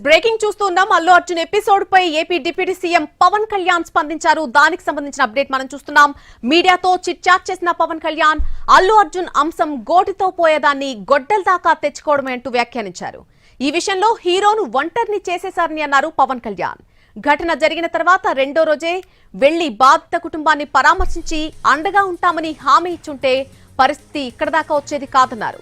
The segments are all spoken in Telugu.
బ్రేకింగ్ చూస్తున్నాం. అల్లు అర్జున్ ఎపిసోడ్ పై AP deputy CM Pawan Kalyan స్పందించారు. దానికి సంబంధించిన అప్డేట్ మనం చూస్తున్నాం. మీడియాతో చిట్ చాట్ చేసిన పవన్ కళ్యాణ్ అల్లు అర్జున్ అంశం గోటితో పోయేదాన్ని గొడ్డల దాకా తెచ్చుకోవడమే అంటూ వ్యాఖ్యానించారు. ఈ విషయంలో హీరోను ఒంటరిని చేసేశారని అన్నారు పవన్ కళ్యాణ్. ఘటన జరిగిన తర్వాత రెండో రోజే వెళ్లి బాధిత కుటుంబాన్ని పరామర్శించి అండగా ఉంటామని హామీ ఇచ్చుంటే పరిస్థితి ఇక్కడ దాకా వచ్చేది కాదన్నారు.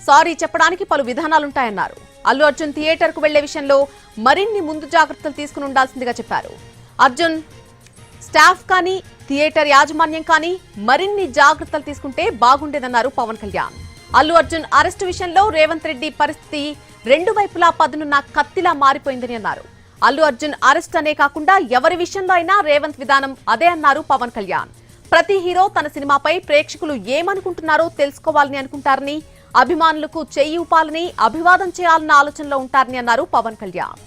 సారీ చెప్పడానికి పలు విధానాలుంటాయన్నారు. అల్లు అర్జున్ థియేటర్ కు వెళ్లే విషయంలో మరిన్ని ముందు జాగ్రత్తలు తీసుకుని ఉండాల్సిందిగా చెప్పారు. అర్జున్ స్టాఫ్ కానీ థియేటర్ యాజమాన్యం కానీ మరిన్ని జాగ్రత్తలు తీసుకుంటే బాగుండేదన్నారు పవన్ కళ్యాణ్. అల్లు అర్జున్ అరెస్టు విషయంలో రేవంత్ రెడ్డి పరిస్థితి రెండు వైపులా పదునున్న కత్తిలా మారిపోయిందని అన్నారు. అల్లు అర్జున్ అరెస్ట్ అనే కాకుండా ఎవరి విషయంలో అయినా రేవంత్ విధానం అదే అన్నారు పవన్ కళ్యాణ్. ప్రతి హీరో తన సినిమాపై ప్రేక్షకులు ఏమనుకుంటున్నారో తెలుసుకోవాలని అనుకుంటారని, అభిమానులకు చెయ్యి ఊపాలని, అభివాదం చేయాలన్న ఆలోచనలో ఉంటారని అన్నారు పవన్ కళ్యాణ్.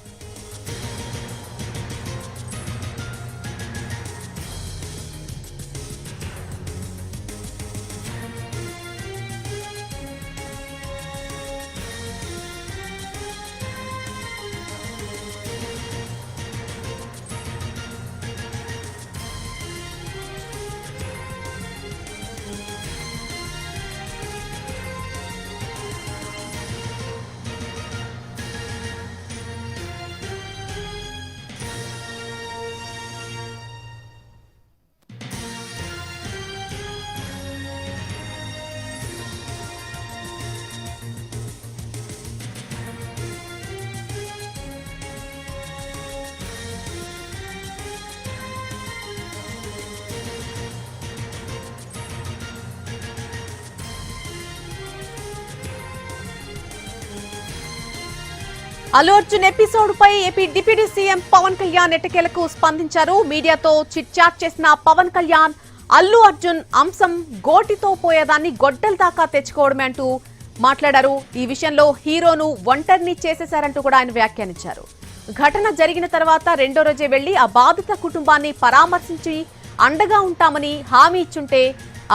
అల్లు అర్జున్ ఎపిసోడ్ పై AP deputy CM Pawan Kalyan ఎట్టకేలకు స్పందించారు. మీడియాతో చిట్ చాట్ చేసిన పవన్ కళ్యాణ్ అల్లు అర్జున్ అంశం గోటితో పోయేదాన్ని గొడ్డల దాకా తెచ్చుకోవడమే అంటూ మాట్లాడారు. ఈ విషయంలో హీరోను ఒంటరిని చేసేశారంటూ కూడా ఆయన వ్యాఖ్యానించారు. ఘటన జరిగిన తర్వాత రెండో రోజే వెళ్లి ఆ బాధిత కుటుంబాన్ని పరామర్శించి అండగా ఉంటామని హామీ ఇచ్చుంటే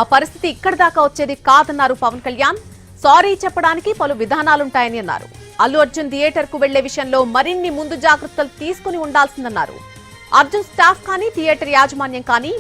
ఆ పరిస్థితి ఇక్కడి దాకా వచ్చేది కాదన్నారు పవన్ కళ్యాణ్. సారీ చెప్పడానికి పలు విధానాలుంటాయని అన్నారు. అల్లు అర్జున్ థియేటర్ కు వెళ్లే విషయంలో మరిన్ని ముందు జాగ్రత్తలు తీసుకుని ఉండాల్సిందన్నారు. అర్జున్ స్టాఫ్ కానీ థియేటర్ యాజమాన్యం కానీ